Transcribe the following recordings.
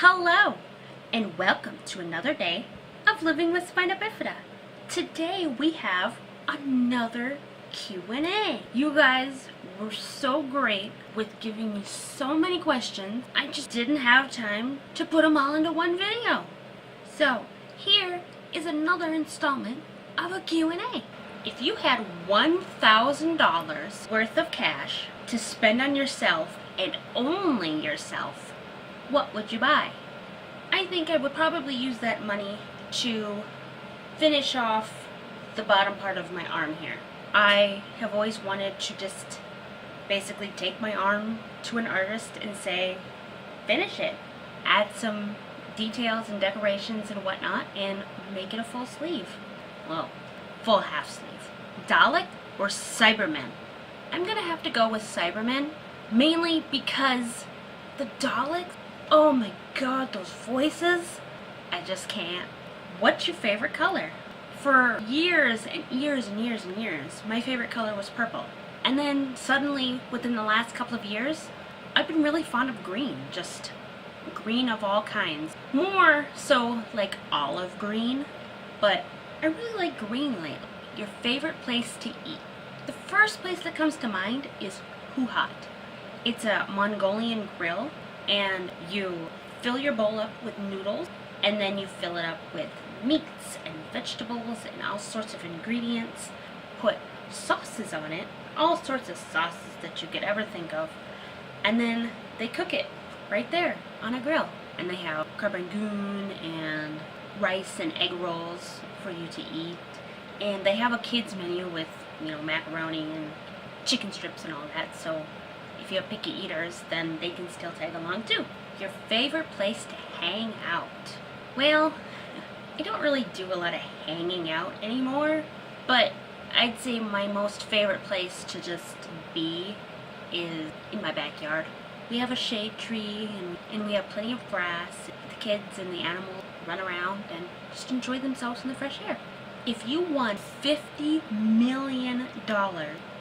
Hello, and welcome to another day of Living with Spina Bifida. Today we have another Q&A. You guys were so great with giving me so many questions, I just didn't have time to put them all into one video. So here is another installment of a Q&A. If you had $1,000 worth of cash to spend on yourself and only yourself, what would you buy? I think I would probably use that money to finish off the bottom part of my arm here. I have always wanted to just basically take my arm to an artist and say, finish it. Add some details and decorations and whatnot and make it a full sleeve. Well, full half sleeve. Dalek or Cybermen? I'm gonna have to go with Cybermen, mainly because the Daleks, oh my god, those voices, I just can't. What's your favorite color? For years and years and years and years, my favorite color was purple. And then suddenly, within the last couple of years, I've been really fond of green. Just green of all kinds. More so like olive green, but I really like green lately. Your favorite place to eat? The first place that comes to mind is Huhat. It's a Mongolian grill, and you fill your bowl up with noodles, and then you fill it up with meats and vegetables and all sorts of ingredients. Put sauces on it, all sorts of sauces that you could ever think of, and then they cook it right there on a grill. And they have karbangun and rice and egg rolls for you to eat. And they have a kids menu with, macaroni and chicken strips and all that, so if you have picky eaters, then they can still tag along too. Your favorite place to hang out? Well, I don't really do a lot of hanging out anymore, but I'd say my most favorite place to just be is in my backyard. We have a shade tree, and we have plenty of grass. The kids and the animals run around and just enjoy themselves in the fresh air. If you won $50 million,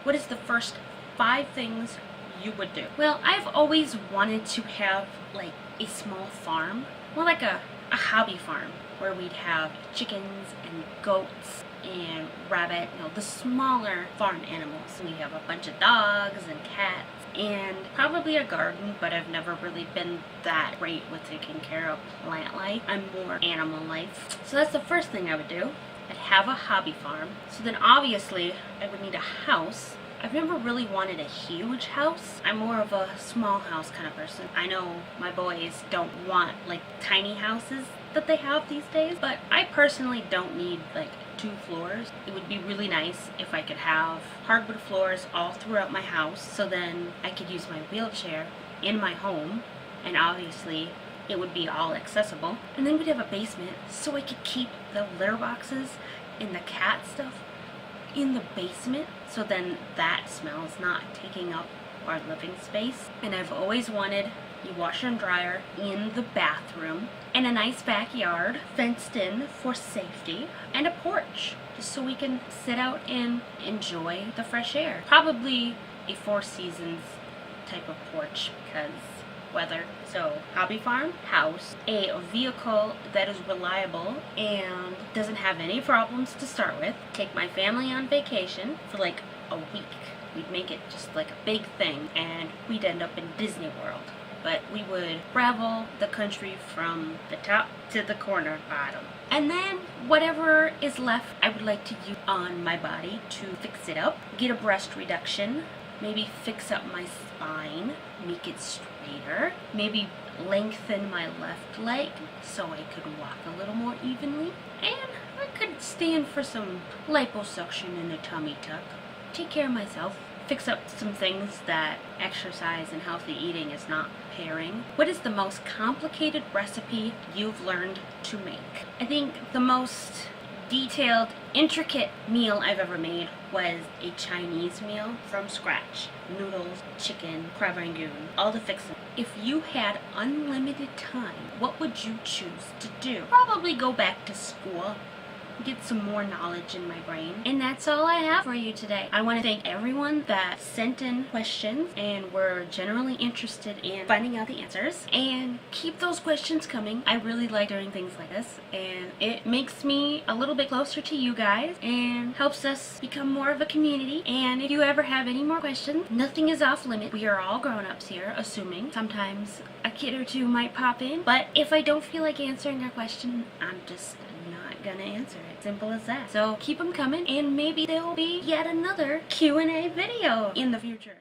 what is the first 5 things you would do? Well, I've always wanted to have like a small farm, more like a hobby farm, where we'd have chickens and goats and rabbit, the smaller farm animals. We have a bunch of dogs and cats and probably a garden, but I've never really been that great with taking care of plant life. I'm more animal life. So that's the first thing I would do. I'd have a hobby farm. So then obviously I would need a house. I've never really wanted a huge house. I'm more of a small house kind of person. I know my boys don't want like tiny houses that they have these days, but I personally don't need like 2 floors. It would be really nice if I could have hardwood floors all throughout my house, so then I could use my wheelchair in my home, and obviously it would be all accessible. And then we'd have a basement so I could keep the litter boxes and the cat stuff in the basement, so then that smell is not taking up our living space. And I've always wanted a washer and dryer in the bathroom, and a nice backyard fenced in for safety, and a porch just so we can sit out and enjoy the fresh air. Probably a 4 seasons type of porch because weather. So hobby farm, house, a vehicle that is reliable and doesn't have any problems to start with. Take my family on vacation for like a week. We'd make it just like a big thing, and we'd end up in Disney World. But we would travel the country from the top to the corner bottom. And then whatever is left, I would like to use on my body to fix it up. Get a breast reduction. Maybe fix up my spine, make it straighter. Maybe lengthen my left leg so I could walk a little more evenly. And I could stand for some liposuction and a tummy tuck. Take care of myself. Fix up some things that exercise and healthy eating is not pairing. What is the most complicated recipe you've learned to make? I think the most detailed, intricate meal I've ever made was a Chinese meal from scratch. Noodles, chicken, crab rangoon, all the fixings. If you had unlimited time, what would you choose to do? Probably go back to school get some more knowledge in my brain. And that's all I have for you today. I want to thank everyone that sent in questions and were generally interested in finding out the answers. And keep those questions coming. I really like doing things like this, and it makes me a little bit closer to you guys and helps us become more of a community. And if you ever have any more questions, nothing is off limit. We are all grown-ups here, assuming. Sometimes a kid or two might pop in, but if I don't feel like answering their question, I'm just not gonna answer it. Simple as that. So keep them coming, and maybe there'll be yet another Q&A video in the future.